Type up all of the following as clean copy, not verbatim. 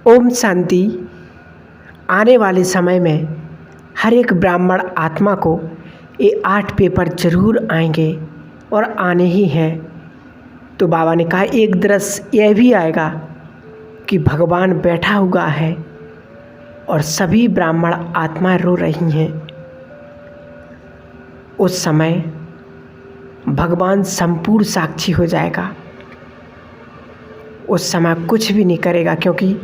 ओम शांति। आने वाले समय में हर एक ब्राह्मण आत्मा को ये 8 पेपर जरूर आएंगे और आने ही हैं। तो बाबा ने कहा एक दृश्य यह भी आएगा कि भगवान बैठा हुआ है और सभी ब्राह्मण आत्माएं रो रही हैं। उस समय भगवान संपूर्ण साक्षी हो जाएगा। उस समय कुछ भी नहीं करेगा, क्योंकि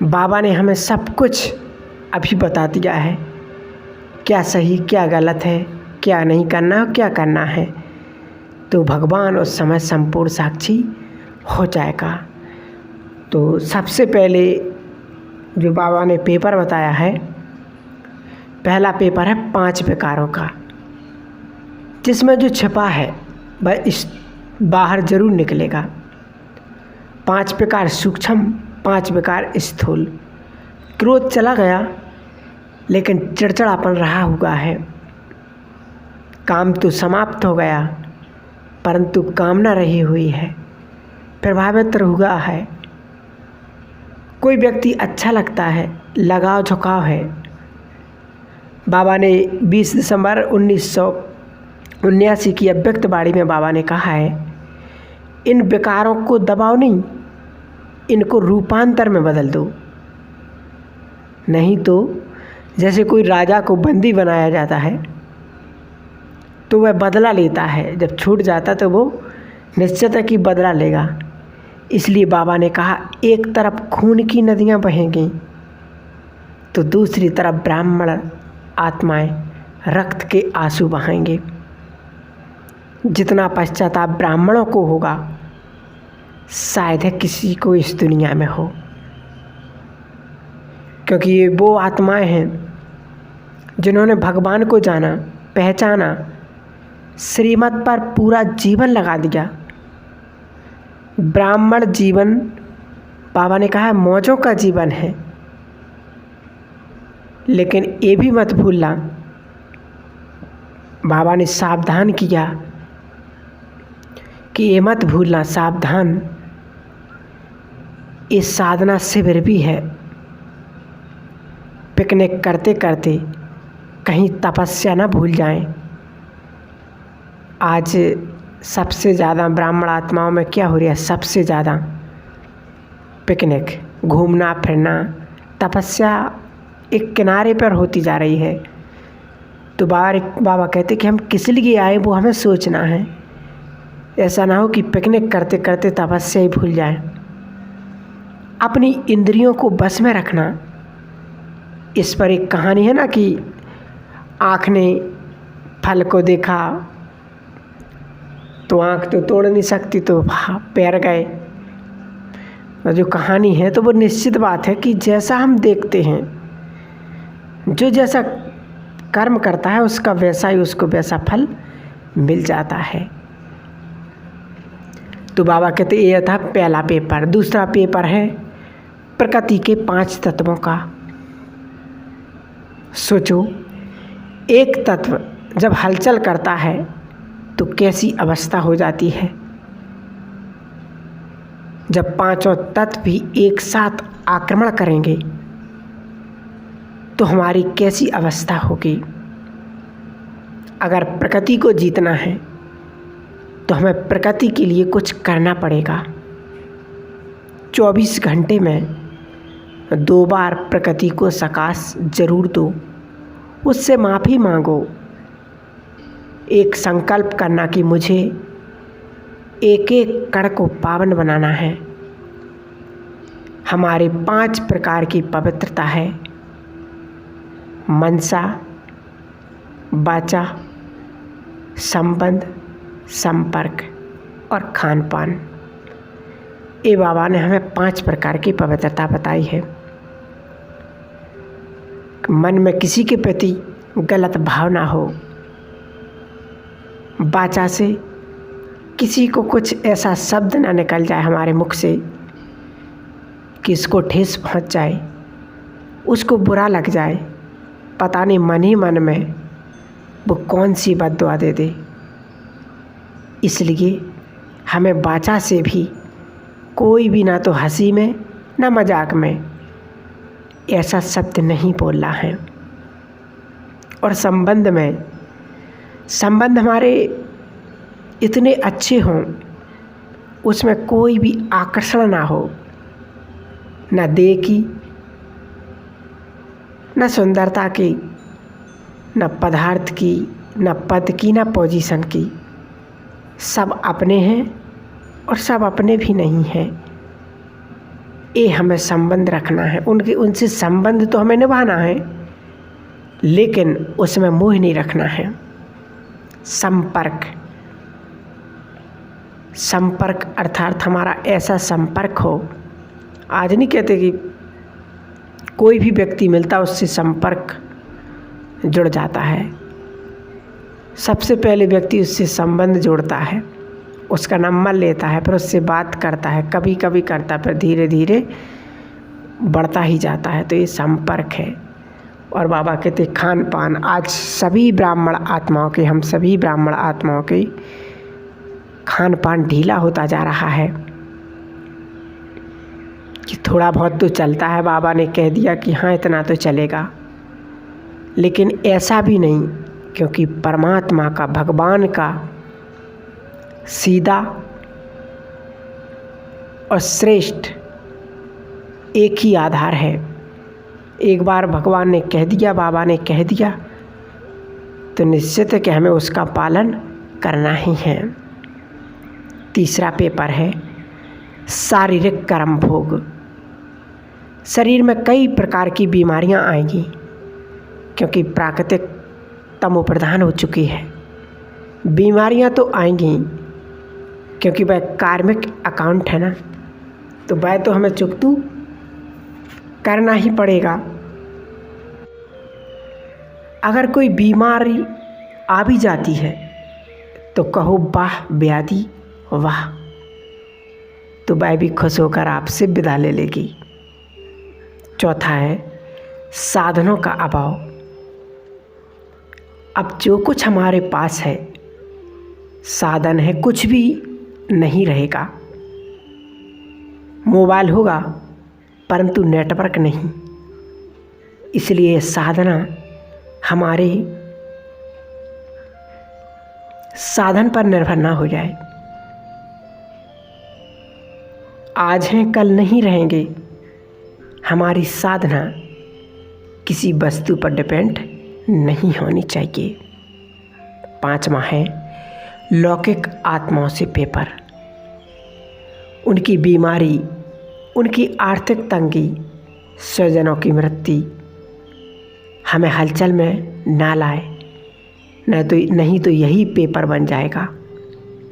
बाबा ने हमें सब कुछ अभी बता दिया है, क्या सही क्या गलत है, क्या नहीं करना और क्या करना है। तो भगवान उस समय संपूर्ण साक्षी हो जाएगा। तो सबसे पहले जो बाबा ने पेपर बताया है, पहला पेपर है 5 विकारों का, जिसमें जो छिपा है वह इस बाहर जरूर निकलेगा। 5 विकार सूक्ष्म, 5 विकार स्थूल। क्रोध चला गया लेकिन चिड़चिड़ापन रहा हुआ है। काम तो समाप्त हो गया परंतु कामना रही हुई है, प्रभावित हुआ है। कोई व्यक्ति अच्छा लगता है, लगाव झुकाव है। बाबा ने 20 दिसंबर 1979 की अव्यक्त वाणी में बाबा ने कहा है, इन विकारों को दबाओ नहीं, इनको रूपांतर में बदल दो। नहीं तो जैसे कोई राजा को बंदी बनाया जाता है तो वह बदला लेता है, जब छूट जाता तो वो निश्चित है कि बदला लेगा। इसलिए बाबा ने कहा एक तरफ खून की नदियाँ बहेंगी तो दूसरी तरफ ब्राह्मण आत्माएं रक्त के आंसू बहाएंगे। जितना पश्चाताप ब्राह्मणों को होगा शायद है किसी को इस दुनिया में हो, क्योंकि ये वो आत्माएं हैं जिन्होंने भगवान को जाना, पहचाना, श्रीमत पर पूरा जीवन लगा दिया। ब्राह्मण जीवन बाबा ने कहा मौजों का जीवन है, लेकिन ये भी मत भूलना, बाबा ने सावधान किया कि ये मत भूलना, सावधान, ये साधना शिविर भी है। पिकनिक करते करते कहीं तपस्या ना भूल जाएं। आज सबसे ज़्यादा ब्राह्मण आत्माओं में क्या हो रहा है, सबसे ज़्यादा पिकनिक, घूमना फिरना, तपस्या एक किनारे पर होती जा रही है। तो बाबा कहते कि हम किस लिए आए वो हमें सोचना है। ऐसा ना हो कि पिकनिक करते करते तपस्या ही भूल जाए। अपनी इंद्रियों को बस में रखना। इस पर एक कहानी है ना कि आँख ने फल को देखा तो आँख तो तोड़ नहीं सकती, तो पैर गए। जो कहानी है तो वो निश्चित बात है कि जैसा हम देखते हैं, जो जैसा कर्म करता है उसका वैसा ही उसको वैसा फल मिल जाता है। तो बाबा कहते यह था पहला पेपर। दूसरा पेपर है प्रकृति के 5 तत्वों का। सोचो, एक तत्व जब हलचल करता है तो कैसी अवस्था हो जाती है। जब 5 तत्व भी एक साथ आक्रमण करेंगे तो हमारी कैसी अवस्था होगी। अगर प्रकृति को जीतना है तो हमें प्रकृति के लिए कुछ करना पड़ेगा। 24 घंटे में 2 बार प्रकृति को सकाश जरूर दो, उससे माफ़ी मांगो। एक संकल्प करना कि मुझे एक एक कण को पावन बनाना है। हमारे 5 प्रकार की पवित्रता है, मनसा, वाचा, संबंध, संपर्क और खान पान। ये बाबा ने हमें 5 प्रकार की पवित्रता बताई है। मन में किसी के प्रति गलत भावना हो, वाचा से किसी को कुछ ऐसा शब्द ना निकल जाए हमारे मुख से कि इसको ठेस पहुंच जाए, उसको बुरा लग जाए, पता नहीं मन ही मन में वो कौन सी बद्दुआ दे दे। इसलिए हमें वाचा से भी कोई भी ना तो हंसी में ना मजाक में ऐसा शब्द नहीं बोलना है। और संबंध हमारे इतने अच्छे हों, उसमें कोई भी आकर्षण ना हो, न देह की, न सुंदरता की, न पदार्थ की, न पद की, न पोजीशन की। सब अपने हैं और सब अपने भी नहीं हैं। ये हमें संबंध रखना है, उनसे संबंध तो हमें निभाना है, लेकिन उसमें मोह नहीं रखना है। संपर्क अर्थात हमारा ऐसा संपर्क हो। आज नहीं कहते कि कोई भी व्यक्ति मिलता उससे संपर्क जुड़ जाता है। सबसे पहले व्यक्ति उससे संबंध जोड़ता है, उसका नंबर लेता है, फिर उससे बात करता है, कभी कभी करता है, फिर धीरे धीरे बढ़ता ही जाता है। तो ये संपर्क है। और बाबा कहते खान पान, आज सभी ब्राह्मण आत्माओं के, हम सभी ब्राह्मण आत्माओं के खान पान ढीला होता जा रहा है कि थोड़ा बहुत तो चलता है। बाबा ने कह दिया कि हाँ इतना तो चलेगा, लेकिन ऐसा भी नहीं, क्योंकि परमात्मा का, भगवान का सीधा और श्रेष्ठ एक ही आधार है। एक बार भगवान ने कह दिया, बाबा ने कह दिया, तो निश्चित है कि हमें उसका पालन करना ही है। तीसरा पेपर है शारीरिक कर्म भोग। शरीर में कई प्रकार की बीमारियां आएंगी, क्योंकि प्राकृतिक तमो प्रधान हो चुकी है। बीमारियां तो आएंगी क्योंकि वह कार्मिक अकाउंट है ना, तो वह तो हमें चुकतू करना ही पड़ेगा। अगर कोई बीमारी आ भी जाती है तो कहो वाह व्याधि वाह, तो वह भी खुश होकर आपसे विदा ले लेगी। चौथा है साधनों का अभाव। अब जो कुछ हमारे पास है, साधन है, कुछ भी नहीं रहेगा। मोबाइल होगा परंतु नेटवर्क नहीं, इसलिए साधना हमारे साधन पर निर्भर ना हो जाए। आज हैं कल नहीं रहेंगे। हमारी साधना किसी वस्तु पर डिपेंड नहीं होनी चाहिए। पांचवा है लौकिक आत्माओं से पेपर। उनकी बीमारी, उनकी आर्थिक तंगी, स्वजनों की मृत्यु हमें हलचल में ना लाए, नहीं तो यही पेपर बन जाएगा।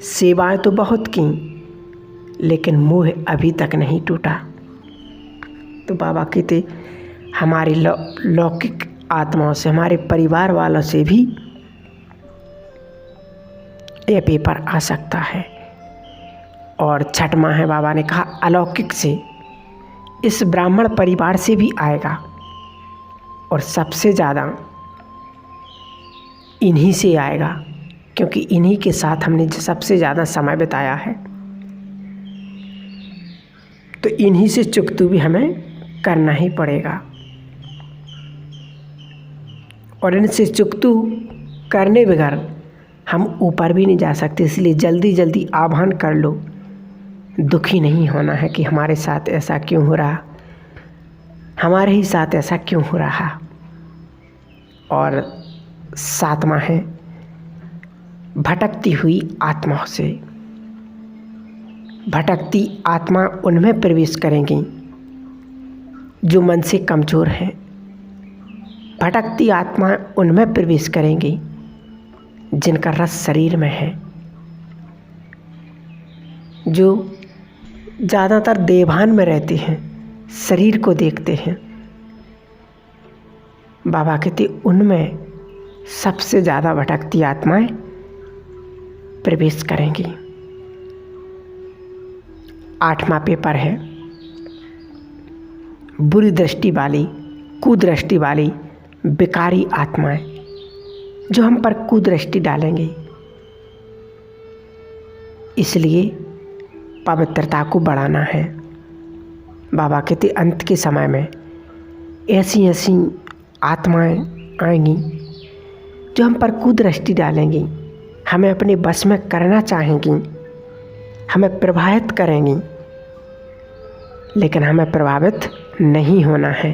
सेवाएं तो बहुत की, लेकिन मोह अभी तक नहीं टूटा। तो बाबा कहते हमारी लौकिक आत्माओं से, हमारे परिवार वालों से भी ये पेपर आ सकता है। और छठवां है, बाबा ने कहा अलौकिक से, इस ब्राह्मण परिवार से भी आएगा, और सबसे ज़्यादा इन्हीं से आएगा, क्योंकि इन्हीं के साथ हमने सबसे ज़्यादा समय बिताया है। तो इन्हीं से चुकतू भी हमें करना ही पड़ेगा, और इनसे चुकतू करने बगैर हम ऊपर भी नहीं जा सकते। इसलिए जल्दी जल्दी आह्वान कर लो। दुखी नहीं होना है कि हमारे साथ ऐसा क्यों हो रहा, हमारे ही साथ ऐसा क्यों हो रहा। और सातवां है भटकती हुई आत्माओं से। भटकती आत्मा उनमें प्रवेश करेंगी जो मन से कमज़ोर हैं। भटकती आत्मा उनमें प्रवेश करेंगी जिनका रस शरीर में है, जो ज़्यादातर देवान में रहते हैं, शरीर को देखते हैं। बाबा कहते उनमें सबसे ज़्यादा भटकती आत्माएं प्रवेश करेंगी। आठवां पेपर है बुरी दृष्टि वाली, कुदृष्टि वाली, बेकारी आत्माएं जो हम पर कुदृष्टि डालेंगी। इसलिए पवित्रता को बढ़ाना है। बाबा कहते अंत के समय में ऐसी ऐसी आत्माएं आएंगी जो हम पर कुदृष्टि डालेंगी, हमें अपने बस में करना चाहेंगी, हमें प्रभावित करेंगी, लेकिन हमें प्रभावित नहीं होना है।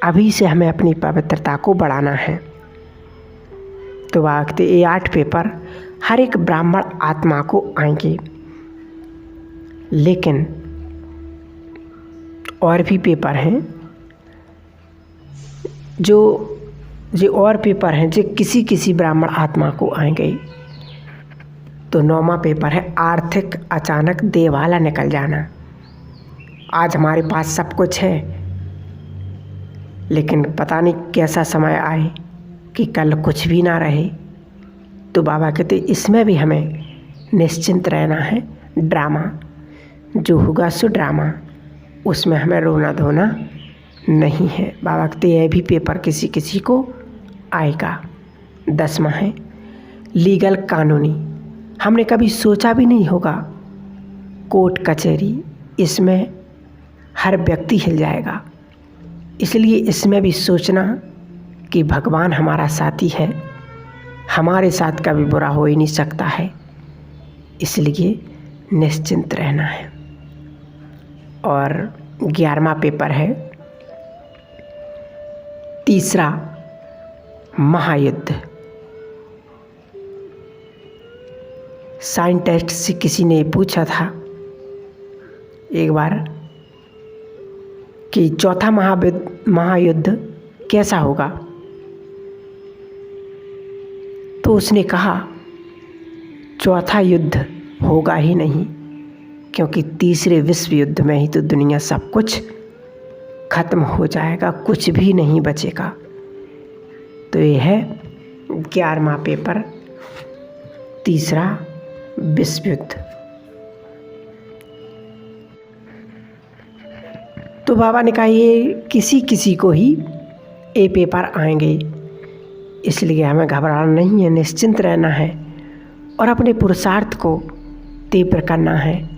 अभी से हमें अपनी पवित्रता को बढ़ाना है। तो वक्त ये 8 पेपर हर एक ब्राह्मण आत्मा को आएंगे, लेकिन और भी पेपर हैं जो और पेपर हैं जो किसी किसी ब्राह्मण आत्मा को आएंगे। तो 9वां पेपर है आर्थिक अचानक देवाला निकल जाना। आज हमारे पास सब कुछ है, लेकिन पता नहीं कैसा समय आए कि कल कुछ भी ना रहे। तो बाबा कहते इसमें भी हमें निश्चिंत रहना है। ड्रामा जो होगा सो ड्रामा, उसमें हमें रोना धोना नहीं है। बाबा कहते यह भी पेपर किसी किसी को आएगा। 10वां है लीगल कानूनी। हमने कभी सोचा भी नहीं होगा, कोर्ट कचहरी, इसमें हर व्यक्ति हिल जाएगा। इसलिए इसमें भी सोचना कि भगवान हमारा साथी है, हमारे साथ कभी बुरा हो ही नहीं सकता है, इसलिए निश्चिंत रहना है। और 11वां पेपर है तीसरा महायुद्ध। साइंटिस्ट से किसी ने पूछा था एक बार कि चौथा महायुद्ध कैसा होगा, तो उसने कहा चौथा युद्ध होगा ही नहीं, क्योंकि तीसरे विश्व युद्ध में ही तो दुनिया सब कुछ खत्म हो जाएगा, कुछ भी नहीं बचेगा। तो ये है 11वां पेपर, तीसरा विश्व युद्ध। तो बाबा ने कहा ये किसी किसी को ही ये पेपर आएंगे, इसलिए हमें घबराना नहीं है, निश्चिंत रहना है और अपने पुरुषार्थ को तीव्र करना है।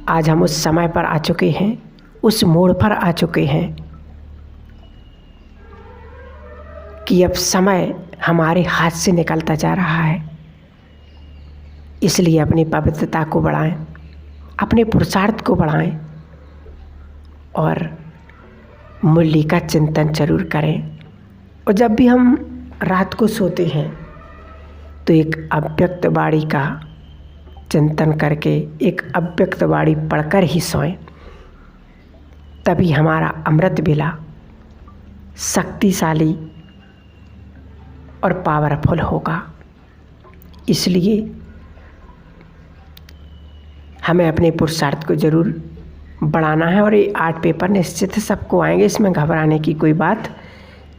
आज हम उस समय पर आ चुके हैं, उस मोड़ पर आ चुके हैं कि अब समय हमारे हाथ से निकलता जा रहा है। इसलिए अपनी पवित्रता को बढ़ाएं, अपने पुरुषार्थ को बढ़ाएं और मूल्य का चिंतन जरूर करें। और जब भी हम रात को सोते हैं तो एक अव्यक्त वाणी का चिंतन करके, एक अव्यक्त वाणी पढ़कर ही सोएं, तभी हमारा अमृत बेला शक्तिशाली और पावरफुल होगा। इसलिए हमें अपने पुरुषार्थ को ज़रूर बढ़ाना है। और ये 8 पेपर निश्चित है सबको आएंगे, इसमें घबराने की कोई बात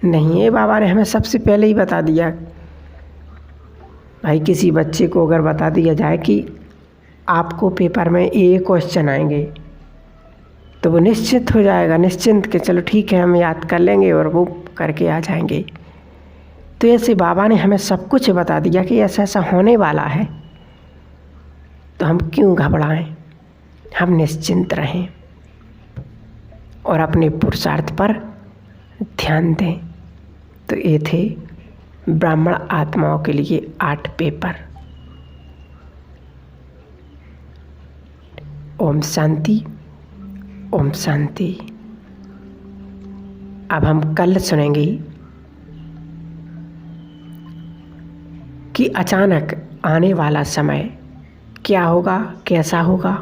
नहीं है। बाबा ने हमें सबसे पहले ही बता दिया। भाई किसी बच्चे को अगर बता दिया जाए कि आपको पेपर में ये क्वेश्चन आएंगे, तो वो निश्चित हो जाएगा, निश्चिंत कि चलो ठीक है हम याद कर लेंगे और वो करके आ जाएंगे। तो ऐसे बाबा ने हमें सब कुछ बता दिया कि ऐसा ऐसा होने वाला है, तो हम क्यों घबराएं, हम निश्चिंत रहें और अपने पुरुषार्थ पर ध्यान दें। तो ये थे ब्राह्मण आत्माओं के लिए 8 पेपर। ओम शांति, ओम शांति। अब हम कल सुनेंगे कि अचानक आने वाला समय क्या होगा, कैसा होगा।